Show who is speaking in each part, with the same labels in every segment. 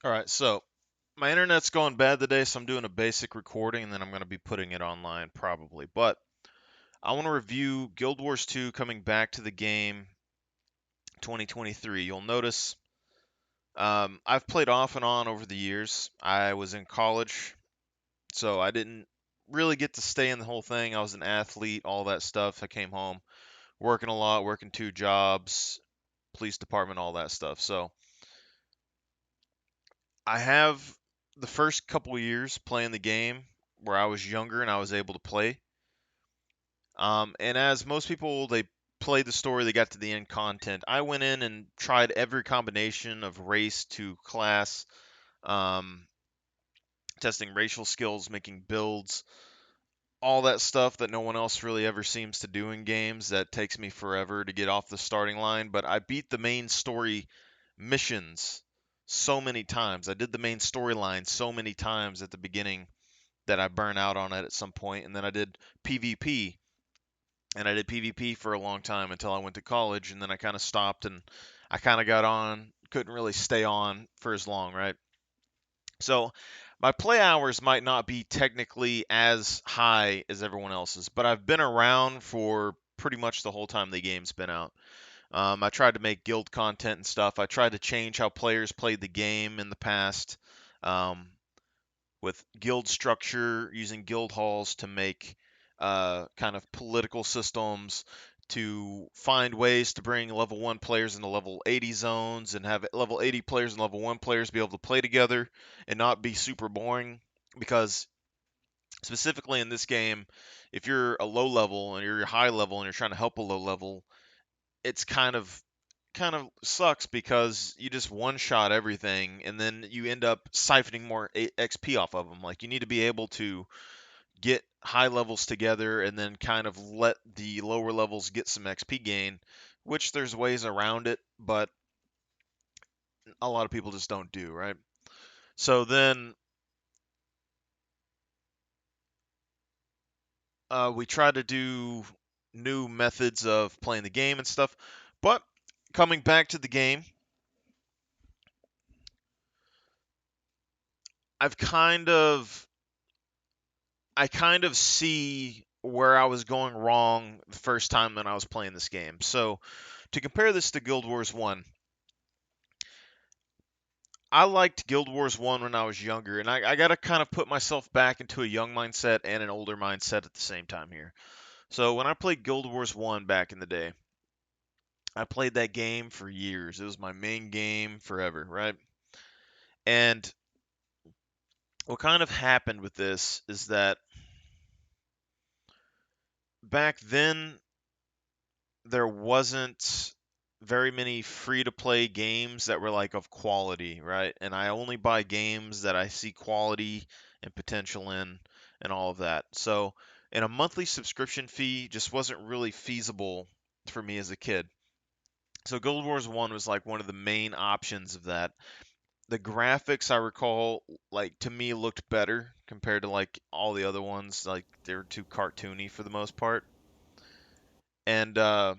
Speaker 1: All right, so my internet's going bad today, so I'm doing a basic recording and then I'm going to be putting it online probably. But I want to review Guild Wars 2 coming back to the game 2023. You'll notice I've played off and on over the years. I was in college, so I didn't really get to stay in the whole thing. I was an athlete, all that stuff. I came home working a lot, working two jobs, police department, all that stuff. So I have the first couple years playing the game where I was younger and I was able to play. And as most people, they played the story, they got to the end content. I went in and tried every combination of race to class, um, testing racial skills, making builds, all that stuff that no one else really ever seems to do in games. That takes me forever to get off the starting line. But I beat the main story missions so many times. I did the main storyline so many times at the beginning that I burn out on it at some point, and then I did PvP, and I did PvP for a long time until I went to college, and then I kind of stopped, and I kind of got on, couldn't really stay on for as long, right? So my play hours might not be technically as high as everyone else's, but I've been around for pretty much the whole time the game's been out. I tried to make guild content and stuff. I tried to change how players played the game in the past. Um, with guild structure, using guild halls to make kind of political systems, to find ways to bring level 1 players into level 80 zones and have level 80 players and level 1 players be able to play together and not be super boring. Because specifically in this game, if you're a low level and you're a high level and you're trying to help a low level, it's kind of sucks because you just one shot everything and then you end up siphoning more XP off of them. Like you need to be able to get high levels together and then kind of let the lower levels get some XP gain, which there's ways around it, but a lot of people just don't do, right? So then we try to do new methods of playing the game and stuff, but coming back to the game, I've kind of I kind of see where I was going wrong the first time that I was playing this game. So, to compare this to Guild Wars 1, I liked Guild Wars 1 when I was younger, and I got to kind of put myself back into a young mindset and an older mindset at the same time here. So, when I played Guild Wars 1 back in the day, I played that game for years. It was my main game forever, right? And what kind of happened with this is that back then there wasn't very many free to play games that were like of quality, right? And I only buy games that I see quality and potential in and all of that. So, and a monthly subscription fee just wasn't really feasible for me as a kid. So Guild Wars 1 was like one of the main options of that. The graphics I recall like to me looked better compared to like all the other ones, like they were too cartoony for the most part. And I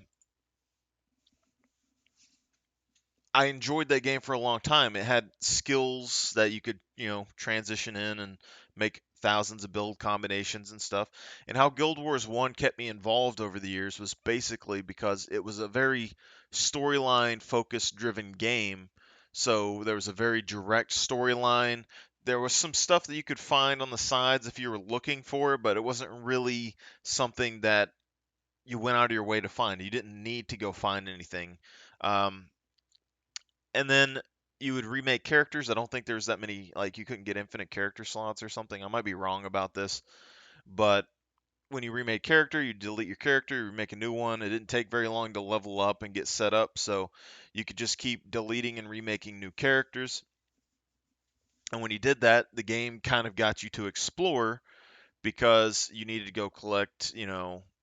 Speaker 1: enjoyed that game for a long time. It had skills that you could, transition in and make thousands of build combinations and stuff. And how Guild Wars 1 kept me involved over the years was basically because it was a very storyline focused driven game. So there was a very direct storyline. There was some stuff that you could find on the sides if you were looking for it, but it wasn't really something that you went out of your way to find. You didn't need to go find anything. Um, and then you would remake characters. I don't think there's that many, like you couldn't get infinite character slots or something. I might be wrong about this, but when you remake character, you delete your character, you make a new one. It didn't take very long to level up and get set up, so you could just keep deleting and remaking new characters. And when you did that, the game kind of got you to explore because you needed to go collect,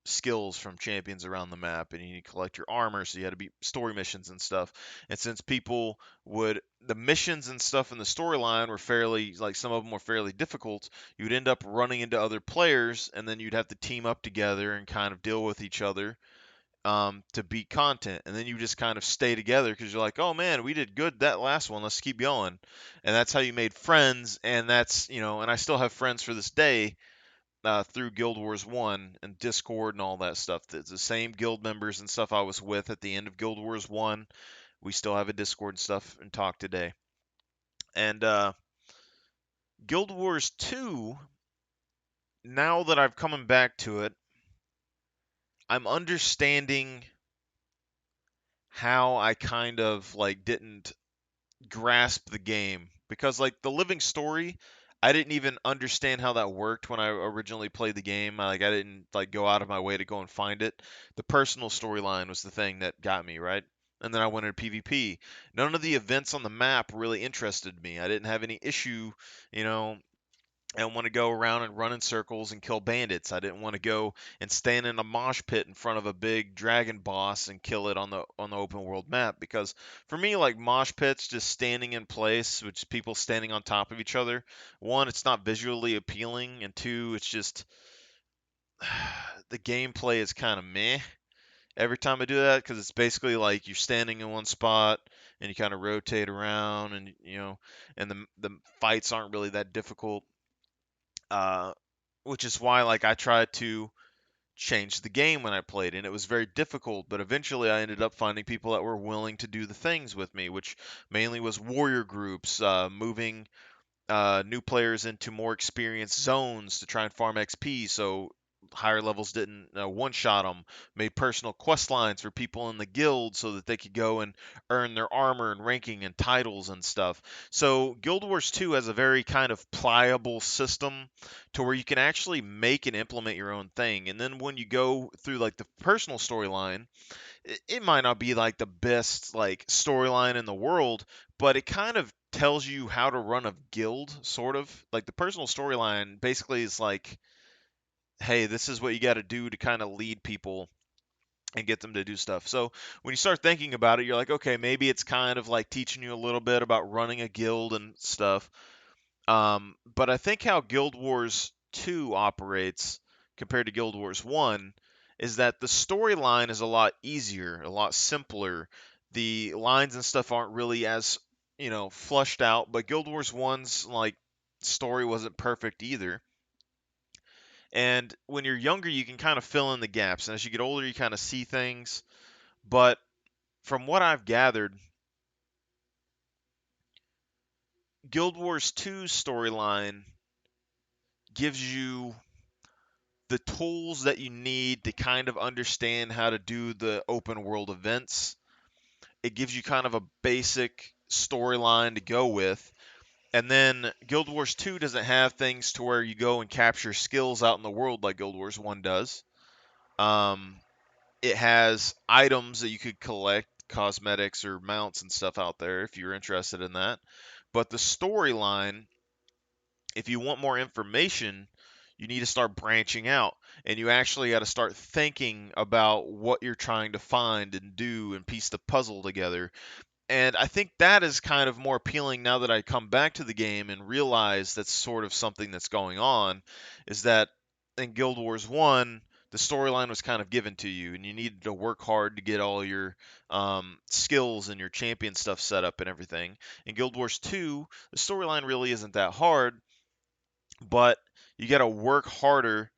Speaker 1: skills from champions around the map, and you need to collect your armor, so you had to beat story missions and stuff. And since people would, the missions and stuff in the storyline were fairly, like some of them were fairly difficult, you'd end up running into other players, and then you'd have to team up together and kind of deal with each other. to beat content, and then you just kind of stay together because you're like, oh man, we did good that last one. Let's keep going, and that's how you made friends, and that's and I still have friends for this day through Guild Wars One and Discord and all that stuff. It's the same guild members and stuff I was with at the end of Guild Wars One. We still have a Discord and stuff and talk today. And Guild Wars 2, now that I've coming back to it, I'm understanding how I kind of like didn't grasp the game because like the living story, I didn't even understand how that worked when I originally played the game. I didn't like go out of my way to go and find it. The personal storyline was the thing that got me, right? And then I went into PvP. None of the events on the map really interested me. I didn't have any issue, you know, I didn't want to go around and run in circles and kill bandits. I didn't want to go and stand in a mosh pit in front of a big dragon boss and kill it on the open world map because for me like mosh pits just standing in place, which is people standing on top of each other. One, it's not visually appealing, and two, it's just the gameplay is kind of meh every time I do that because it's basically like you're standing in one spot and you kind of rotate around and and the fights aren't really that difficult. Uh, which is why like I tried to change the game when I played, and it was very difficult. But eventually, I ended up finding people that were willing to do the things with me, which mainly was warrior groups, moving new players into more experienced zones to try and farm XP, so higher levels didn't one-shot them. Made personal quest lines for people in the guild so that they could go and earn their armor and ranking and titles and stuff. So Guild Wars 2 has a very kind of pliable system to where you can actually make and implement your own thing. And then when you go through like the personal storyline, it might not be like the best like storyline in the world, but it kind of tells you how to run a guild, sort of. Like the personal storyline basically is like, hey, this is what you got to do to kind of lead people and get them to do stuff. So when you start thinking about it, you're like, okay, maybe it's kind of like teaching you a little bit about running a guild and stuff. But I think how Guild Wars 2 operates compared to Guild Wars 1 is that the storyline is a lot easier, a lot simpler. The lines and stuff aren't really as, flushed out, but Guild Wars 1's like story wasn't perfect either. And when you're younger, you can kind of fill in the gaps, and as you get older, you kind of see things. But from what I've gathered, Guild Wars 2's storyline gives you the tools that you need to kind of understand how to do the open world events. It gives you kind of a basic storyline to go with. And then Guild Wars 2 doesn't have things to where you go and capture skills out in the world like Guild Wars 1 does. Um, it has items that you could collect, cosmetics or mounts and stuff out there if you're interested in that. But the storyline, if you want more information, you need to start branching out and you actually got to start thinking about what you're trying to find and do and piece the puzzle together. And I think that is kind of more appealing now that I come back to the game and realize that's sort of something that's going on is that in Guild Wars 1, the storyline was kind of given to you and you needed to work hard to get all your skills and your champion stuff set up and everything. In Guild Wars 2, the storyline really isn't that hard, but you got to work harder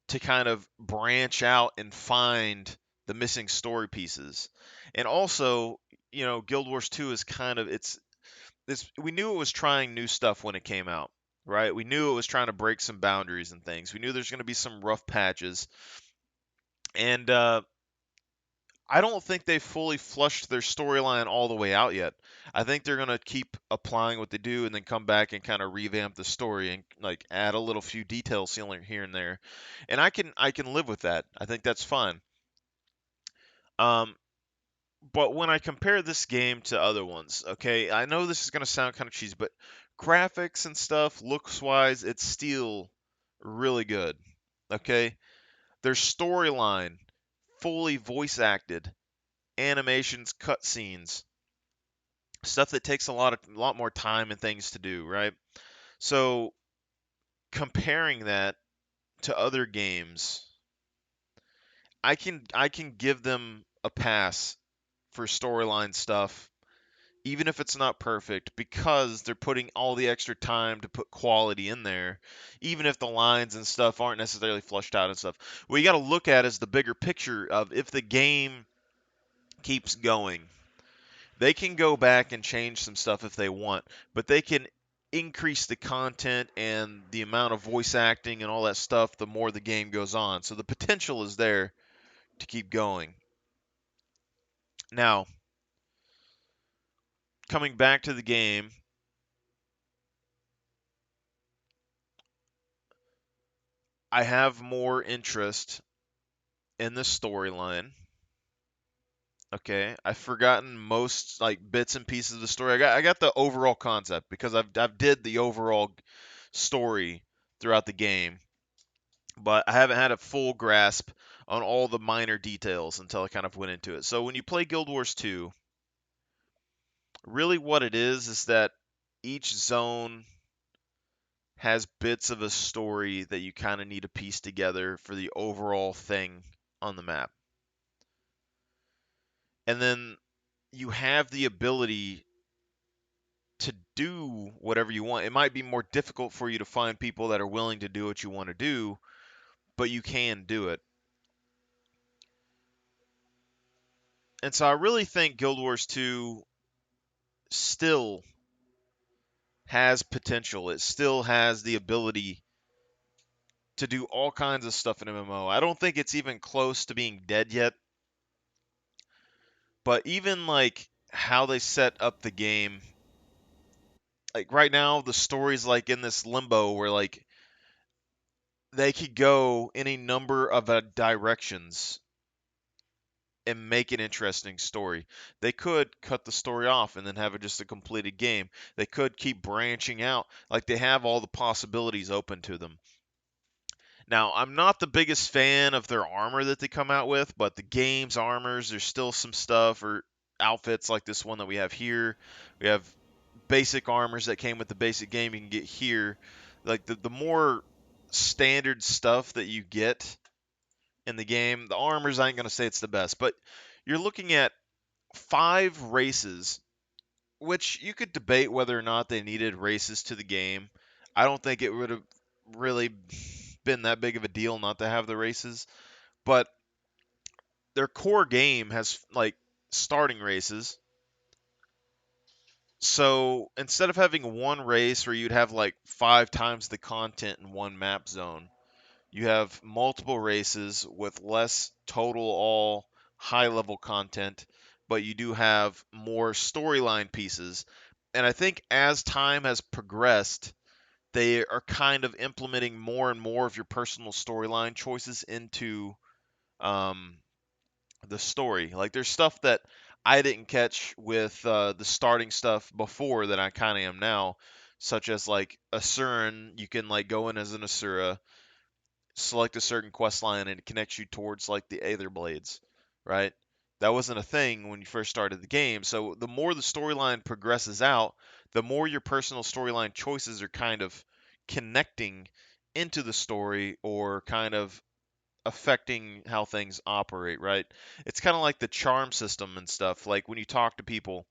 Speaker 1: to kind of branch out and find the missing story pieces. And also, Guild Wars 2 is kind of it's we knew it was trying new stuff when it came out, right? We knew it was trying to break some boundaries and things. We knew there's going to be some rough patches. And I don't think they fully flushed their storyline all the way out yet. I think they're gonna keep applying what they do and then come back and kind of revamp the story and like add a little few details here and there. And I can live with that. I think that's fine. Um, but when I compare this game to other ones, okay, I know this is gonna sound kind of cheesy, but graphics and stuff, looks wise, it's still really good. Okay, their storyline, fully voice acted, animations, cutscenes, stuff that takes a lot more time and things to do, right? So comparing that to other games, I can give them a pass for storyline stuff, even if it's not perfect, because they're putting all the extra time to put quality in there, even if the lines and stuff aren't necessarily flushed out and stuff. What you got to look at is the bigger picture of if the game keeps going. They can go back and change some stuff if they want, but they can increase the content and the amount of voice acting and all that stuff the more the game goes on. So the potential is there to keep going. Now, coming back to the game, I have more interest in the storyline. Okay, I've forgotten most like bits and pieces of the story. I got the overall concept because I've did the overall story throughout the game, but I haven't had a full grasp on all the minor details until I kind of went into it. So when you play Guild Wars 2, really what it is that each zone has bits of a story that you kind of need to piece together for the overall thing on the map. And then you have the ability to do whatever you want. It might be more difficult for you to find people that are willing to do what you want to do, but you can do it. And so I really think Guild Wars 2 still has potential. It still has the ability to do all kinds of stuff in MMO. I don't think it's even close to being dead yet, but even like how they set up the game, like right now the story's like in this limbo where like they could go any number of directions and make an interesting story. They could cut the story off and then have it just a completed game. They could keep branching out. Like they have all the possibilities open to them. Now, I'm not the biggest fan of their armor that they come out with, but the game's armors, there's still some stuff or outfits like this one that we have here. We have basic armors that came with the basic game you can get here. Like the more standard stuff that you get in the game, the armors, I ain't going to say it's the best, but you're looking at 5 races, which you could debate whether or not they needed races to the game. I don't think it would have really been that big of a deal not to have the races, but their core game has like starting races. So instead of having one race where you'd have like 5 times the content in one map zone, you have multiple races with less total all high level content, but you do have more storyline pieces. And I think as time has progressed, they are kind of implementing more and more of your personal storyline choices into um, the story. Like there's stuff that I didn't catch with the starting stuff before that I kind of am now, such as like Asuran. You can like go in as an Asura, select a certain quest line, and it connects you towards like the Aether Blades, right? That wasn't a thing when you first started the game. So the more the storyline progresses out, the more your personal storyline choices are kind of connecting into the story or kind of affecting how things operate, right? It's kind of like the charm system and stuff. Like when you talk to people,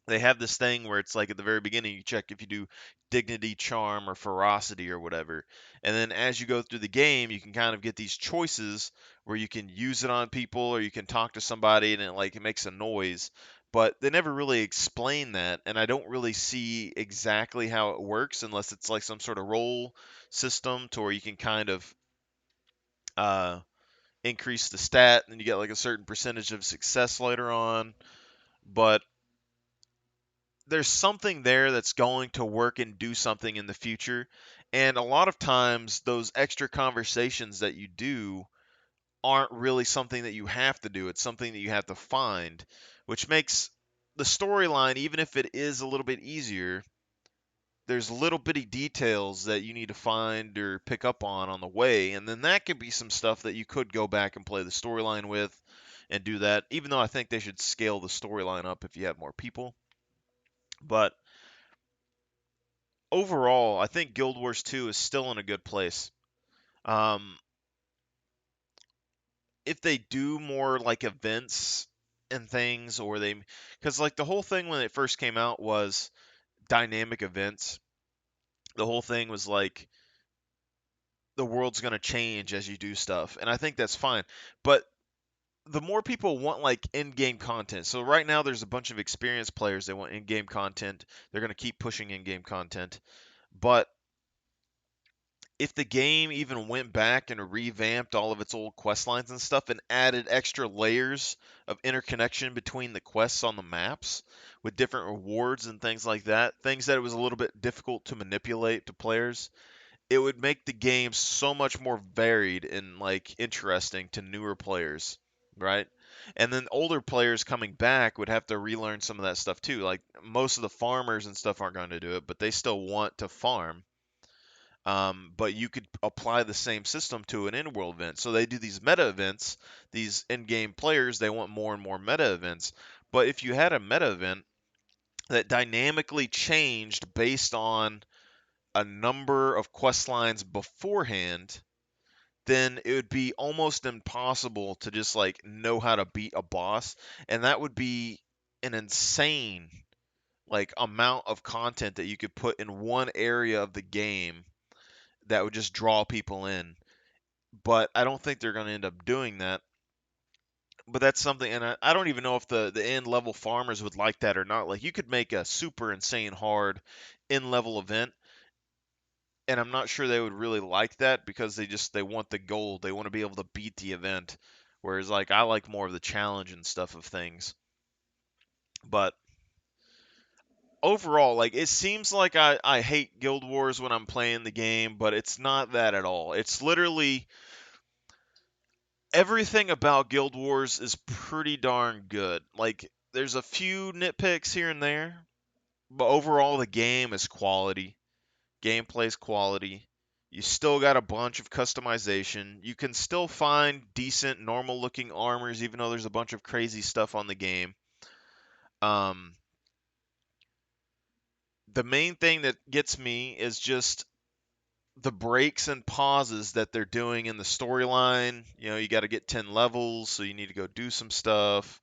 Speaker 1: they have this thing where it's like at the very beginning you check if you do dignity, charm, or ferocity or whatever. And then as you go through the game, you can kind of get these choices where you can use it on people or you can talk to somebody and it makes a noise. But they never really explain that, and I don't really see exactly how it works unless it's like some sort of role system to where you can kind of uh, increase the stat and you get like a certain percentage of success later on. But there's something there that's going to work and do something in the future. And a lot of times, those extra conversations that you do aren't really something that you have to do. It's something that you have to find, which makes the storyline, even if it is a little bit easier, there's little bitty details that you need to find or pick up on the way. And then that could be some stuff that you could go back and play the storyline with and do that, even though I think they should scale the storyline up if you have more people. But overall, I think Guild Wars 2 is still in a good place. Um, if they do more like events and things, or they, because like the whole thing when it first came out was dynamic events. The whole thing was like the world's going to change as you do stuff, and I think that's fine. But the more people want like in-game content. So right now there's a bunch of experienced players that want in-game content. They're going to keep pushing in-game content. But if the game even went back and revamped all of its old quest lines and stuff and added extra layers of interconnection between the quests on the maps with different rewards and things like that, things that it was a little bit difficult to manipulate to players, it would make the game so much more varied and like interesting to newer players, right? And then older players coming back would have to relearn some of that stuff too. Like most of the farmers and stuff aren't going to do it, but they still want to farm. But you could apply the same system to an in-world event. So they do these meta events. These in-game players, they want more and more meta events. But if you had a meta event that dynamically changed based on a number of quest lines beforehand, then it would be almost impossible to just like know how to beat a boss, and that would be an insane like amount of content that you could put in one area of the game that would just draw people in. But I don't think they're going to end up doing that. But that's something, and I don't even know if the end level farmers would like that or not. Like you could make a super insane hard in level event, and I'm not sure they would really like that because they want the gold. They want to be able to beat the event. Whereas like I like more of the challenge and stuff of things. But overall, like it seems like I hate Guild Wars when I'm playing the game, but it's not that at all. It's literally everything about Guild Wars is pretty darn good. Like there's a few nitpicks here and there, but overall the game is quality. Gameplay's quality. You still got a bunch of customization. You can still find decent, normal looking armors, even though there's a bunch of crazy stuff on the game. Um, the main thing that gets me is just the breaks and pauses that they're doing in the storyline. You know, you got to get 10 levels, so you need to go do some stuff.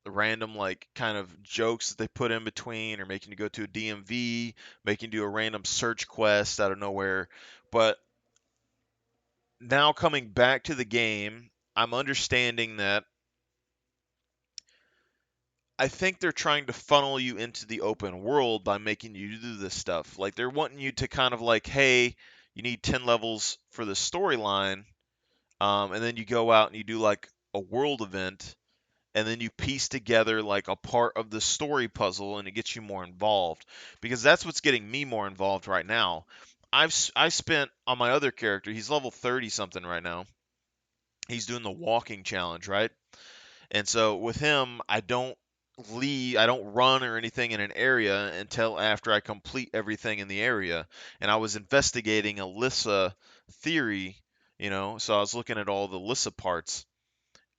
Speaker 1: Random, like, kind of jokes that they put in between, or making you go to a DMV, making you do a random search quest out of nowhere. But now coming back to the game, I'm understanding that I think they're trying to funnel you into the open world by making you do this stuff. Like they're wanting you to kind of like, hey, you need 10 levels for the storyline, and then you go out and you do like a world event, and then you piece together like a part of the story puzzle, and it gets you more involved. Because that's what's getting me more involved right now. I spent on my other character. He's level 30 something right now. He's doing the walking challenge, right? And so with him, I don't run or anything in an area until after I complete everything in the area. And I was investigating Alyssa theory, so I was looking at all the Alyssa parts.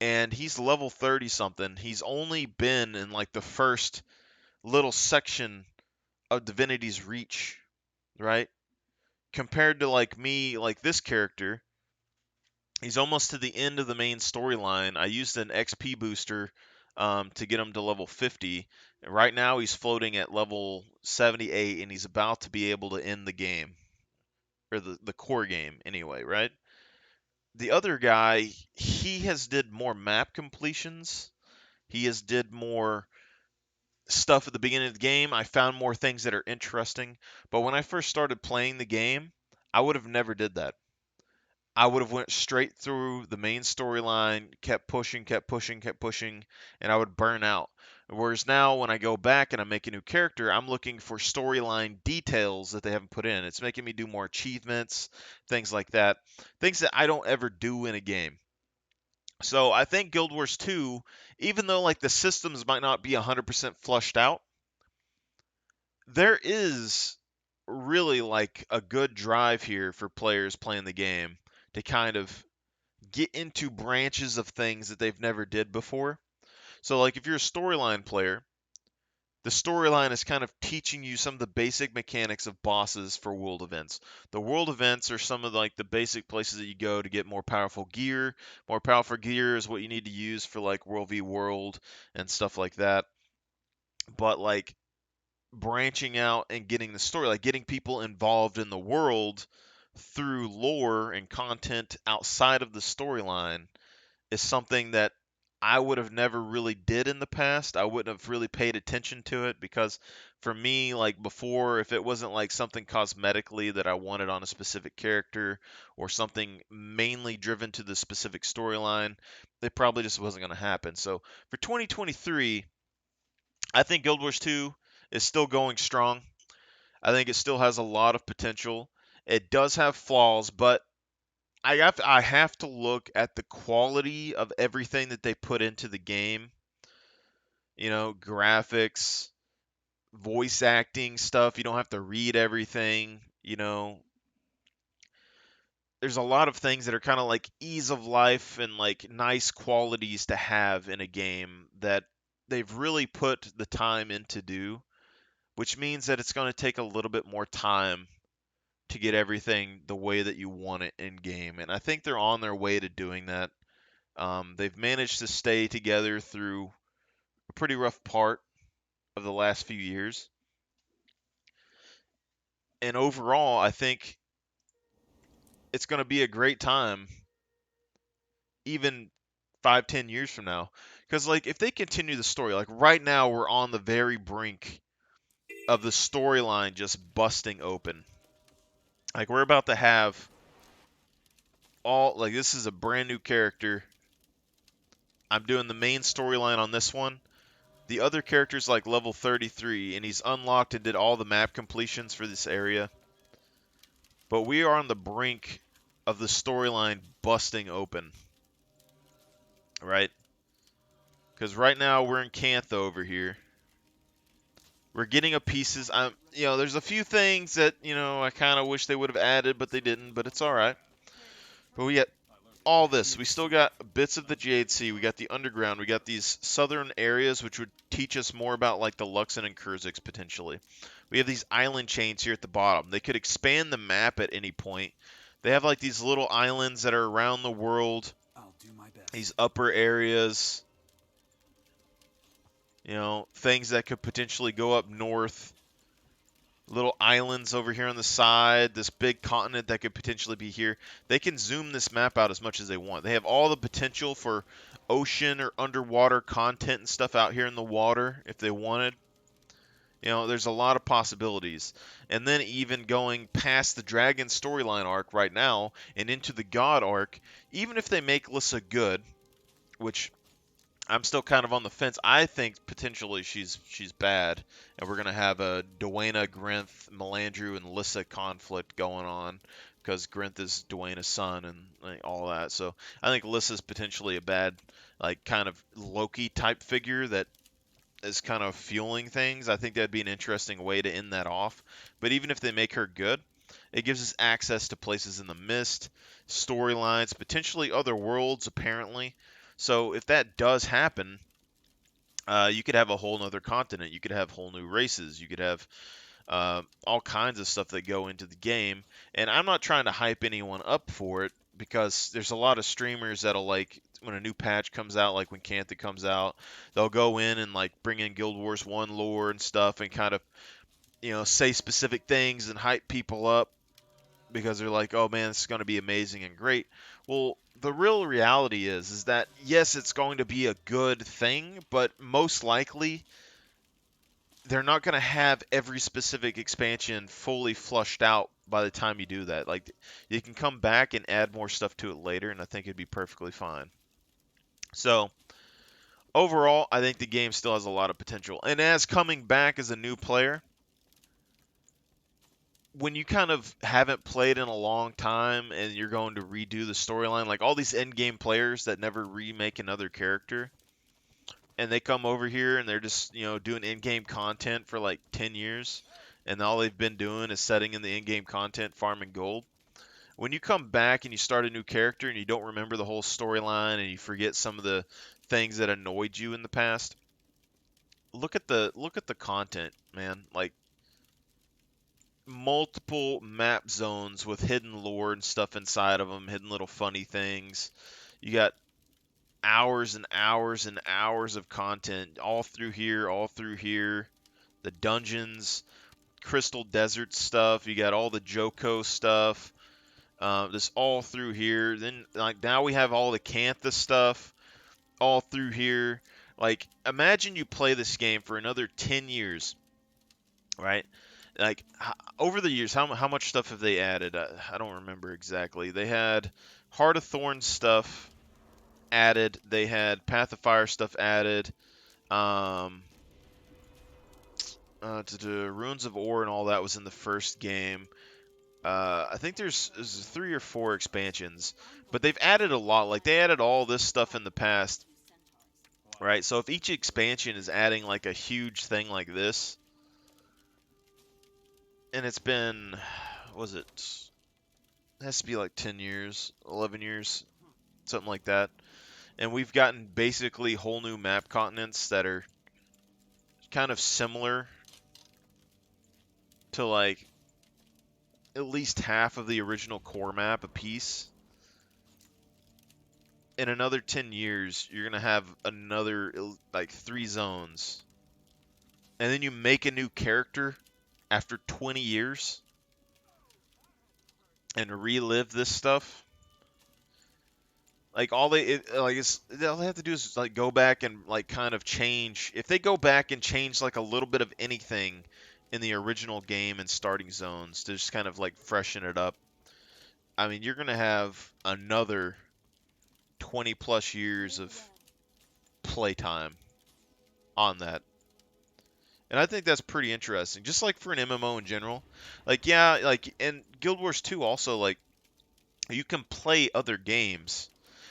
Speaker 1: And he's level 30 something. He's only been in like the first little section of Divinity's Reach, right? Compared to like me, like this character, he's almost to the end of the main storyline. I used an XP booster to get him to level 50. Right now, he's floating at level 78, and he's about to be able to end the game, or the core game, anyway, right? The other guy, he has did more map completions. He has did more stuff at the beginning of the game. I found more things that are interesting. But when I first started playing the game, I would have never did that. I would have went straight through the main storyline, kept pushing, kept pushing, kept pushing, and I would burn out. Whereas now, when I go back and I make a new character, I'm looking for storyline details that they haven't put in. It's making me do more achievements, things like that, things that I don't ever do in a game. So I think Guild Wars 2, even though like the systems might not be 100% flushed out, there is really like a good drive here for players playing the game to kind of get into branches of things that they've never did before. So like if you're a storyline player, the storyline is kind of teaching you some of the basic mechanics of bosses for world events. The world events are some of like the basic places that you go to get more powerful gear. More powerful gear is what you need to use for like World v World and stuff like that. But like branching out and getting the story, like getting people involved in the world through lore and content outside of the storyline is something that I would have never really did in the past. I wouldn't have really paid attention to it because for me, like before, if it wasn't like something cosmetically that I wanted on a specific character or something mainly driven to the specific storyline, it probably just wasn't going to happen. So for 2023, I think Guild Wars 2 is still going strong. I think it still has a lot of potential. It does have flaws, but I have to look at the quality of everything that they put into the game. You know, graphics, voice acting stuff. You don't have to read everything. You know, there's a lot of things that are kind of like ease of life and like nice qualities to have in a game that they've really put the time into do, which means that it's going to take a little bit more time to get everything the way that you want it in game. And I think they're on their way to doing that. They've managed to stay together through a pretty rough part of the last few years. And overall, I think it's going to be a great time, even 5, 10 years from now. Because, like, if they continue the story, like, right now, we're on the very brink of the storyline just busting open. Like, we're about to have like, this is a brand new character. I'm doing the main storyline on this one. The other character's like level 33, and he's unlocked and did all the map completions for this area. But we are on the brink of the storyline busting open, right? Because right now we're in Cantha over here. We're getting a pieces. There's a few things that I kind of wish they would have added, but they didn't. But it's all right. But we got all this. We still got bits of the Jade Sea. We got the underground. We got these southern areas, which would teach us more about like the Luxon and Kurziks potentially. We have these island chains here at the bottom. They could expand the map at any point. They have like these little islands that are around the world. These upper areas. Things that could potentially go up north. Little islands over here on the side, this big continent that could potentially be here. They can zoom this map out as much as they want. They have all the potential for ocean or underwater content and stuff out here in the water if they wanted. There's a lot of possibilities. And then even going past the Dragon storyline arc right now and into the God arc, even if they make Lissa good, which I'm still kind of on the fence. I think potentially she's bad, and we're gonna have a Dwayna, Grinth, Melandrew, and Lissa conflict going on because Grinth is Dwayna's son and like, all that. So I think Lissa's potentially a bad, like kind of Loki type figure that is kind of fueling things. I think that'd be an interesting way to end that off. But even if they make her good, it gives us access to places in the mist, storylines, potentially other worlds, apparently. So if that does happen, you could have a whole nother continent. You could have whole new races. You could have all kinds of stuff that go into the game. And I'm not trying to hype anyone up for it because there's a lot of streamers that'll like when a new patch comes out, like when Cantha comes out, they'll go in and like bring in Guild Wars 1 lore and stuff and kind of say specific things and hype people up because they're like, oh man, this is going to be amazing and great. Well, the real reality is that yes, it's going to be a good thing, but most likely they're not going to have every specific expansion fully flushed out by the time you do that. Like you can come back and add more stuff to it later, and I think it'd be perfectly fine. So overall, I think the game still has a lot of potential. And as coming back as a new player, when you kind of haven't played in a long time and you're going to redo the storyline, like all these end game players that never remake another character, and they come over here and they're just doing in game content for like 10 years, and all they've been doing is setting in the in game content, farming gold. When you come back and you start a new character and you don't remember the whole storyline and you forget some of the things that annoyed you in the past, look at the content, man. Like multiple map zones with hidden lore and stuff inside of them, hidden little funny things. You got hours and hours and hours of content all through here, all through here. The dungeons, Crystal Desert stuff. You got all the Joko stuff. This all through here. Then like now we have all the Cantha stuff all through here. Like imagine you play this game for another 10 years, right? Like over the years, how much stuff have they added? I don't remember exactly. They had Heart of Thorns stuff added. They had Path of Fire stuff added. Um, to Ruins of Ore and all that was in the first game. I think there's 3 or 4 expansions, but they've added a lot. Like they added all this stuff in the past, right? So if each expansion is adding like a huge thing like this, and it's been, was it? It has to be like 10 years, 11 years, something like that. And we've gotten basically whole new map continents that are kind of similar to like at least half of the original core map a piece. In another 10 years, you're going to have another like 3 zones. And then you make a new character after 20 years and relive this stuff. Like all they have to do is like go back and like kind of change. If they go back and change like a little bit of anything in the original game and starting zones to just kind of like freshen it up, I mean, you're gonna have another 20 plus years of playtime on that. And I think that's pretty interesting. Just like for an MMO in general. Like yeah, like and Guild Wars 2 also like you can play other games.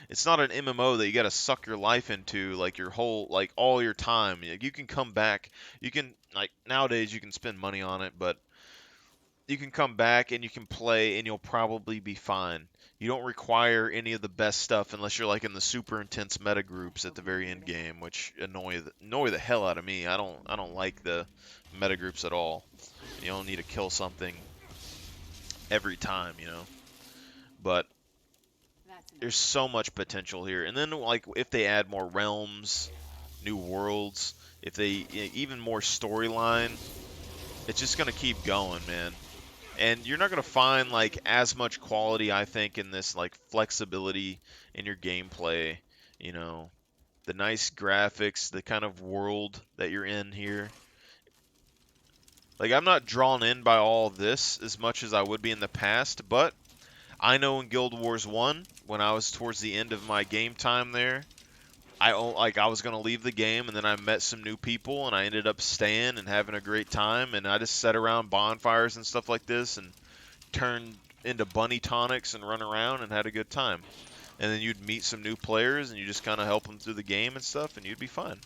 Speaker 1: It's not an MMO that you got to suck your life into like your whole like all your time. Like, you can come back. You can like nowadays you can spend money on it, but you can come back and you can play and you'll probably be fine. You don't require any of the best stuff unless you're like in the super intense meta groups at the very end game, which annoy the hell out of me. I don't like the meta groups at all. You don't need to kill something every time, you know. But there's so much potential here. And then like if they add more realms, new worlds, if they even more storyline, it's just gonna keep going, man. And you're not gonna find like as much quality, I think, in this like flexibility in your gameplay. You know, the nice graphics, the kind of world that you're in here. Like I'm not drawn in by all of this as much as I would be in the past, but I know in Guild Wars 1, when I was towards the end of my game time there, I was gonna leave the game, and then I met some new people, and I ended up staying and having a great time, and I just sat around bonfires and stuff like this, and turned into bunny tonics and run around and had a good time. And then you'd meet some new players, and you just kind of help them through the game and stuff, and you'd be fine.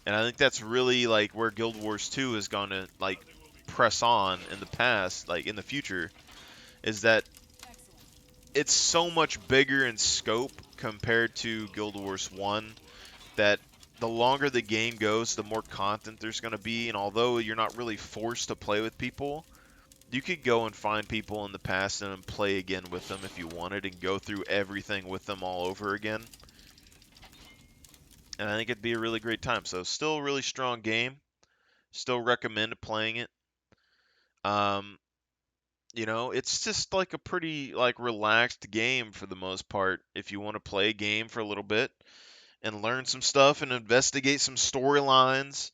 Speaker 1: And I think that's really like where Guild Wars 2 is gonna like press on in the past, like in the future, is that it's so much bigger in scope compared to Guild Wars 1 that the longer the game goes, the more content there's going to be. And although you're not really forced to play with people, you could go and find people in the past and play again with them if you wanted and go through everything with them all over again. And I think it'd be a really great time. So still a really strong game. Still recommend playing it. Um, it's just like a pretty like relaxed game for the most part if you want to play a game for a little bit and learn some stuff and investigate some storylines,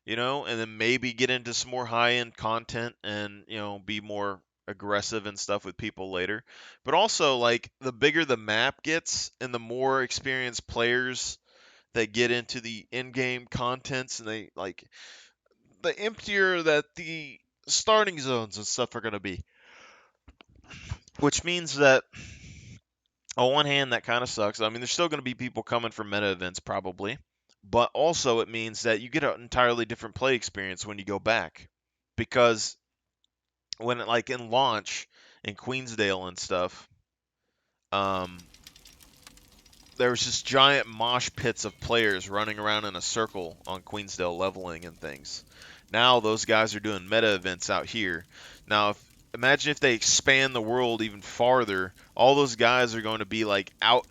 Speaker 1: and then maybe get into some more high-end content and, be more aggressive and stuff with people later. But also, like, the bigger the map gets and the more experienced players that get into the in-game contents and the emptier that the starting zones and stuff are going to be. Which means that on one hand, that kind of sucks. I mean, there's still going to be people coming for meta events probably, but also it means that you get an entirely different play experience when you go back because when like in launch in Queensdale and stuff, um, there was just giant mosh pits of players running around in a circle on Queensdale leveling and things. Now those guys are doing meta events out here. Now, imagine if they expand the world even farther, all those guys are going to be like out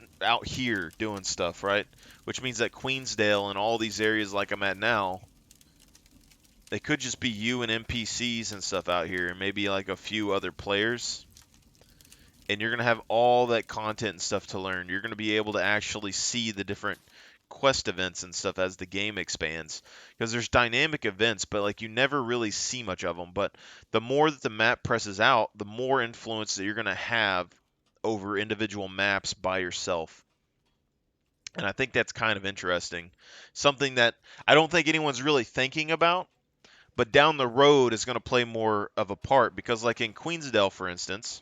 Speaker 1: here doing stuff, right? Which means that Queensdale and all these areas like I'm at now, they could just be you and NPCs and stuff out here, and maybe like a few other players, and you're going to have all that content and stuff to learn. You're going to be able to actually see the different quest events and stuff as the game expands, because there's dynamic events, but like you never really see much of them. But the more that the map presses out, the more influence that you're going to have over individual maps by yourself. And I think that's kind of interesting. Something that I don't think anyone's really thinking about, but down the road is going to play more of a part, because like in Queensdale, for instance,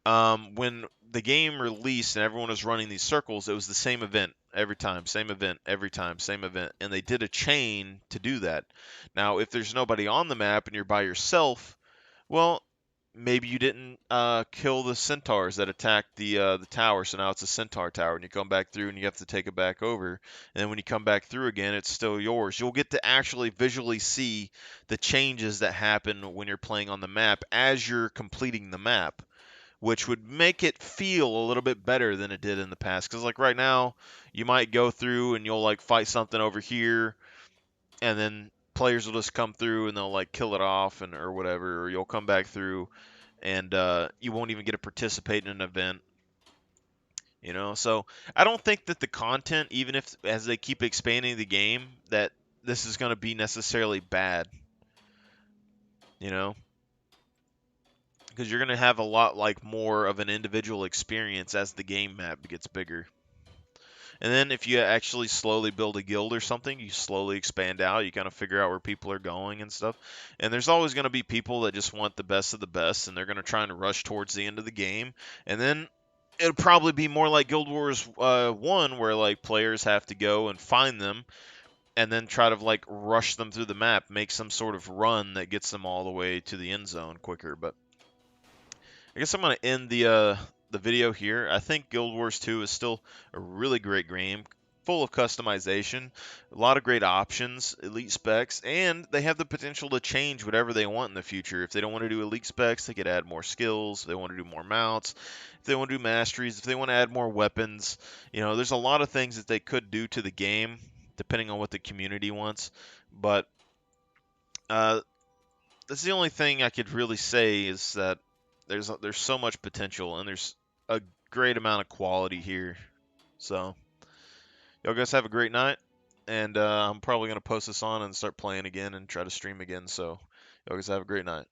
Speaker 1: when the game released and everyone was running these circles, it was the same event every time, same event every time, same event, and they did a chain to do that. Now, if there's nobody on the map and you're by yourself, well, maybe you didn't kill the centaurs that attacked the tower, so now it's a centaur tower, and you come back through and you have to take it back over. And then when you come back through again, it's still yours. You'll get to actually visually see the changes that happen when you're playing on the map as you're completing the map, which would make it feel a little bit better than it did in the past. Because like right now, you might go through and you'll like fight something over here, and then players will just come through and they'll like kill it off and or whatever, or you'll come back through and you won't even get to participate in an event. So I don't think that the content, even if as they keep expanding the game, that this is going to be necessarily bad. You know, because you're going to have a lot like more of an individual experience as the game map gets bigger. And then if you actually slowly build a guild or something, you slowly expand out, you kind of figure out where people are going and stuff. And there's always going to be people that just want the best of the best, and they're going to try and rush towards the end of the game. And then it'll probably be more like Guild Wars 1, where like players have to go and find them and then try to like rush them through the map, make some sort of run that gets them all the way to the end zone quicker. But I guess I'm going to end the video here. I think Guild Wars 2 is still a really great game, full of customization, a lot of great options, elite specs, and they have the potential to change whatever they want in the future. If they don't want to do elite specs, they could add more skills. If they want to do more mounts, if they want to do masteries, if they want to add more weapons, there's a lot of things that they could do to the game depending on what the community wants. But uh, that's the only thing I could really say, is that there's so much potential and there's a great amount of quality here. So y'all guys have a great night, and I'm probably gonna post this on and start playing again and try to stream again. So y'all guys have a great night.